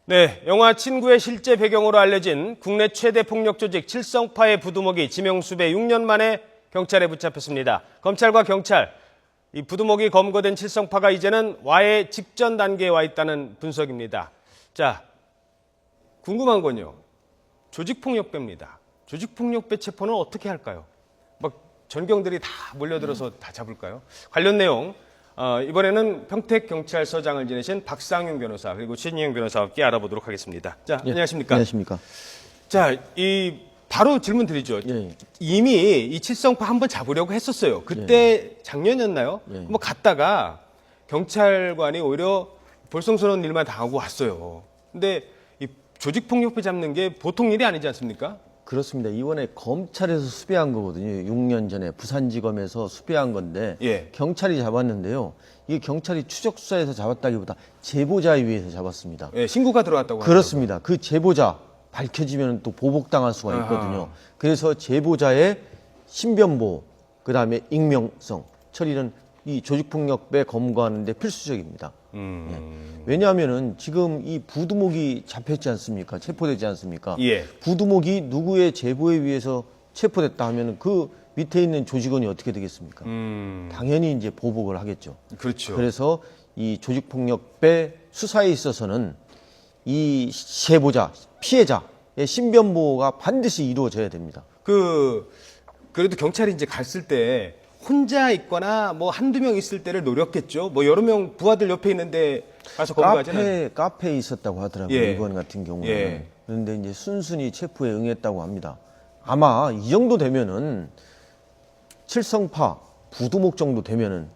네, 영화 친구의 실제 배경으로 알려진 국내 최대 폭력 조직 칠성파의 부두목이 지명수배 6년 만에 경찰에 붙잡혔습니다. 검찰과 경찰, 이 부두목이 검거된 칠성파가 이제는 와해 직전 단계에 와 있다는 분석입니다. 자, 궁금한 건요. 조직폭력배입니다. 조직폭력배 체포는 어떻게 할까요? 막 전경들이 다 몰려들어서 다 잡을까요? 관련 내용 이번에는 평택경찰서장을 지내신 박상윤 변호사 그리고 신희영 변호사와 함께 알아보도록 하겠습니다. 자, 예, 안녕하십니까? 안녕하십니까? 자, 바로 질문 드리죠. 예. 이미 이 칠성파 한번 잡으려고 했었어요. 그때 작년이었나요? 예. 한번 갔다가 경찰관이 오히려 볼썽스러운 일만 당하고 왔어요. 근데 이 조직폭력배 잡는 게 보통 일이 아니지 않습니까? 그렇습니다. 이번에 검찰에서 수배한 거거든요. 6년 전에 부산지검에서 수배한 건데 예. 경찰이 잡았는데요. 이게 경찰이 추적 수사에서 잡았다기보다 제보자에 의해서 잡았습니다. 예, 신고가 들어왔다고 그렇습니다. 그 제보자 밝혀지면 또 보복당할 수가 있거든요. 아하. 그래서 제보자의 신변보호, 그다음에 익명성 처리는 이 조직폭력배 검거하는 데 필수적입니다. 왜냐하면은 지금 이 부두목이 잡혔지 않습니까? 체포되지 않습니까? 예. 부두목이 누구의 제보에 의해서 체포됐다 하면은 그 밑에 있는 조직원이 어떻게 되겠습니까? 당연히 이제 보복을 하겠죠. 그렇죠. 그래서 이 조직폭력배 수사에 있어서는 이 제보자, 피해자의 신변보호가 반드시 이루어져야 됩니다. 그래도 경찰이 이제 갔을 때 혼자 있거나 뭐 한두 명 있을 때를 노렸겠죠. 뭐 여러 명 부하들 옆에 있는데 가서 검거하지는. 카페에 있었다고 하더라고요. 예. 이번 같은 경우는. 예. 그런데 이제 순순히 체포에 응했다고 합니다. 아마 이 정도 되면은 칠성파 부두목 정도 되면은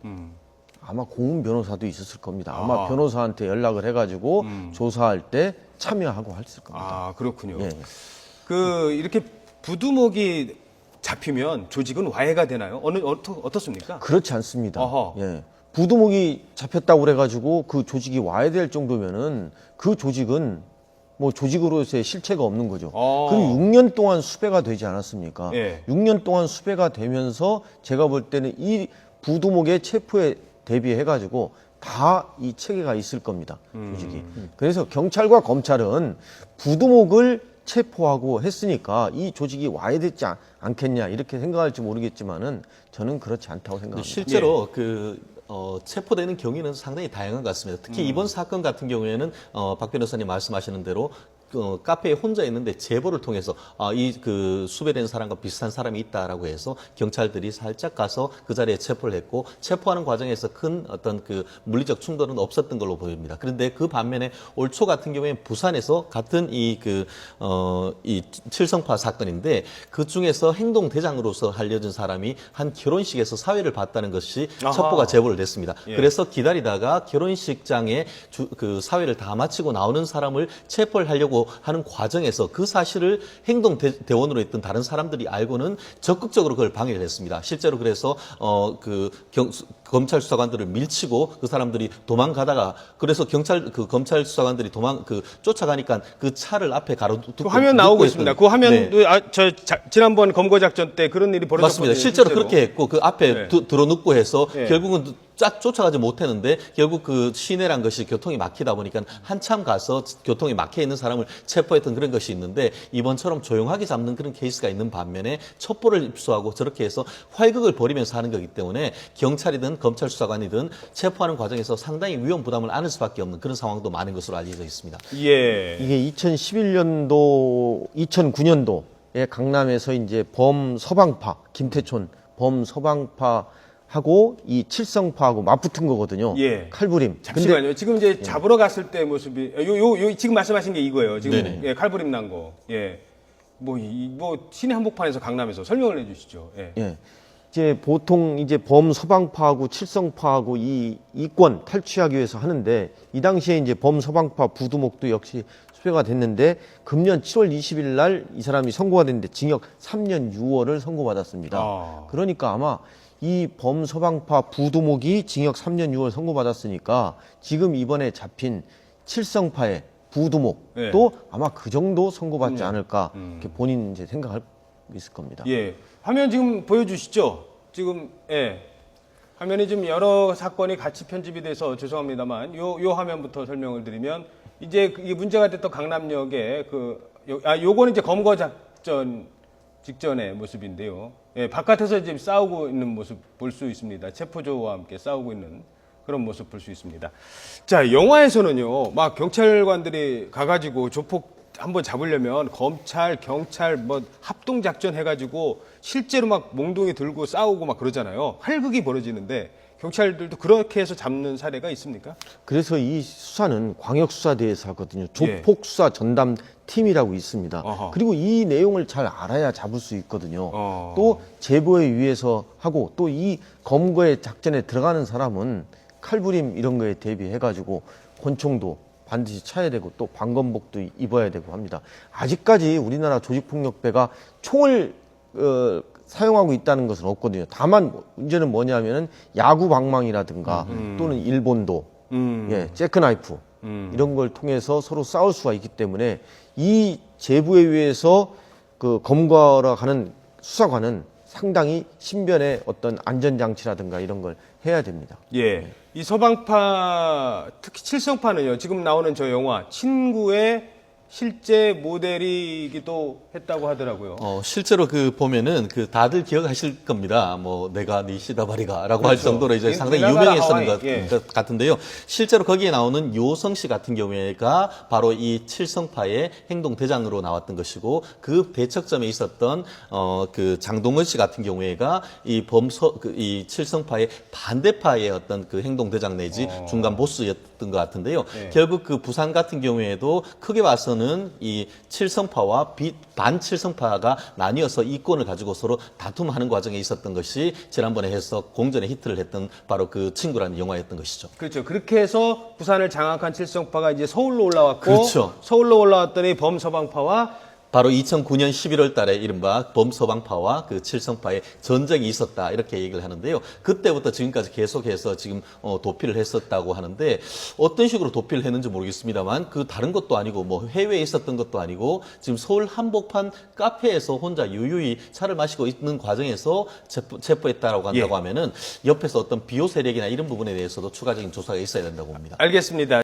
아마 고은 변호사도 있었을 겁니다. 아마 변호사한테 연락을 해가지고 조사할 때 참여하고 했을 겁니다. 아, 그렇군요. 예. 이렇게 부두목이 잡히면 조직은 와해가 되나요? 어떻습니까? 그렇지 않습니다. 어허. 예. 부두목이 잡혔다고 그래가지고 그 조직이 와해될 정도면은 그 조직은 뭐 조직으로서의 실체가 없는 거죠. 그리고 6년 동안 수배가 되지 않았습니까? 예. 6년 동안 수배가 되면서 제가 볼 때는 이 부두목의 체포에 대비해가지고 다 이 체계가 있을 겁니다. 조직이. 그래서 경찰과 검찰은 부두목을 체포하고 했으니까 이 조직이 와해되지 않겠냐 이렇게 생각할지 모르겠지만은 저는 그렇지 않다고 생각합니다. 실제로 체포되는 경위는 상당히 다양한 것 같습니다. 특히 이번 사건 같은 경우에는 박 변호사님 말씀하시는 대로 카페에 혼자 있는데 제보를 통해서 수배된 사람과 비슷한 사람이 있다라고 해서 경찰들이 살짝 가서 그 자리에 체포를 했고 체포하는 과정에서 큰 어떤 그 물리적 충돌은 없었던 걸로 보입니다. 그런데 그 반면에 올 초 같은 경우에는 부산에서 같은 이 칠성파 사건인데 그 중에서 행동대장으로서 알려진 사람이 한 결혼식에서 사회를 봤다는 것이 첩보가 제보를 됐습니다. 예. 그래서 기다리다가 결혼식장에 그 사회를 다 마치고 나오는 사람을 체포를 하려고 하는 과정에서 그 사실을 행동대원으로 있던 다른 사람들이 알고는 적극적으로 그걸 방해를 했습니다. 실제로 그래서 검찰 수사관들을 밀치고 그 사람들이 도망가다가 그래서 검찰 수사관들이 쫓아가니까 그 차를 앞에 가로두고 그 화면 나오고 있습니다. 그 화면도 네. 지난번 검거 작전 때 그런 일이 벌어졌거든요. 맞습니다. 실제로 그렇게 했고 그 앞에 네. 들어눕고 해서 네. 결국은 쫙 쫓아가지 못했는데 결국 그 시내란 것이 교통이 막히다 보니까 한참 가서 교통이 막혀 있는 사람을 체포했던 그런 것이 있는데 이번처럼 조용하게 잡는 그런 케이스가 있는 반면에 첩보를 입수하고 저렇게 해서 활극을 벌이면서 하는 거기 때문에 경찰이든 검찰 수사관이든 체포하는 과정에서 상당히 위험 부담을 안을 수밖에 없는 그런 상황도 많은 것으로 알려져 있습니다. 예. 이게 2011년도, 2009년도에 강남에서 이제 범서방파, 김태촌 범서방파하고 이 칠성파하고 맞붙은 거거든요. 예. 칼부림. 잠시만요. 지금 이제 잡으러 갔을 때 모습이 지금 말씀하신 게 이거예요. 지금 네네. 예, 칼부림 난 거. 예. 뭐 시내 한복판에서 강남에서 설명을 해주시죠. 예. 예. 이제 보통 이제 범서방파하고 칠성파하고 이 이권 탈취하기 위해서 하는데 이 당시에 이제 범서방파 부두목도 역시 수배가 됐는데 금년 7월 20일 날 이 사람이 선고가 됐는데 징역 3년 6월을 선고받았습니다. 그러니까 아마 이 범서방파 부두목이 징역 3년 6월 선고받았으니까 지금 이번에 잡힌 칠성파의 부두목도 네. 아마 그 정도 선고받지 않을까 이렇게 본인 이제 생각할 있을 겁니다. 예. 화면 지금 보여주시죠. 지금 예. 화면에 지금 여러 사건이 같이 편집이 돼서 죄송합니다만 요 화면부터 설명을 드리면 이제 이게 문제가 됐던 강남역에 요거는 이제 검거 작전 직전의 모습인데요. 예, 바깥에서 지금 싸우고 있는 모습 볼 수 있습니다. 체포조와 함께 싸우고 있는 그런 모습 볼 수 있습니다. 자, 영화에서는요, 막 경찰관들이 가가지고 조폭 한번 잡으려면 검찰, 경찰 뭐 합동 작전 해가지고 실제로 막 몽둥이 들고 싸우고 막 그러잖아요. 활극이 벌어지는데 경찰들도 그렇게 해서 잡는 사례가 있습니까? 그래서 이 수사는 광역수사대에서 하거든요. 조폭수사 전담팀이라고 있습니다. 어허. 그리고 이 내용을 잘 알아야 잡을 수 있거든요. 어. 또 제보에 의해서 하고 또 이 검거의 작전에 들어가는 사람은 칼부림 이런 거에 대비해가지고 권총도 반드시 차야 되고 또 방검복도 입어야 되고 합니다. 아직까지 우리나라 조직폭력배가 총을 사용하고 있다는 것은 없거든요. 다만 문제는 뭐냐면은 야구 방망이라든가 또는 일본도, 예, 재크나이프 이런 걸 통해서 서로 싸울 수가 있기 때문에 이 제보에 의해서 그 검거하러 가는 수사관은 상당히 신변의 어떤 안전장치라든가 이런 걸 해야 됩니다. 예. 이 서방파, 특히 칠성파는요, 지금 나오는 저 영화, 친구의 실제 모델이기도 했다고 하더라고요. 실제로 보면은 다들 기억하실 겁니다. 뭐 내가 네 시다바리가라고 할 그렇죠. 정도로 이제 상당히 내나가라 유명했었는 하와이. 것 예. 같은데요. 실제로 거기에 나오는 요성 씨 같은 경우에가 바로 이 칠성파의 행동 대장으로 나왔던 것이고 그 대척점에 있었던 그 장동건 씨 같은 경우에가 이 칠성파의 반대파의 어떤 그 행동 대장 내지 중간 보스였던 것 같은데요. 예. 결국 그 부산 같은 경우에도 크게 봐서는 이 칠성파와 반칠성파가 나뉘어서 이권을 가지고 서로 다툼하는 과정에 있었던 것이 지난번에 해서 공전에 히트를 했던 바로 그 친구라는 영화였던 것이죠. 그렇죠. 그렇게 해서 부산을 장악한 칠성파가 이제 서울로 올라왔고, 그렇죠. 서울로 올라왔더니 범서방파와 바로 2009년 11월 달에 이른바 범서방파와 그 칠성파의 전쟁이 있었다 이렇게 얘기를 하는데요. 그때부터 지금까지 계속해서 지금 도피를 했었다고 하는데 어떤 식으로 도피를 했는지 모르겠습니다만 그 다른 것도 아니고 뭐 해외에 있었던 것도 아니고 지금 서울 한복판 카페에서 혼자 유유히 차를 마시고 있는 과정에서 체포했다라고 한다고 하면은 옆에서 어떤 비호 세력이나 이런 부분에 대해서도 추가적인 조사가 있어야 된다고 봅니다. 알겠습니다.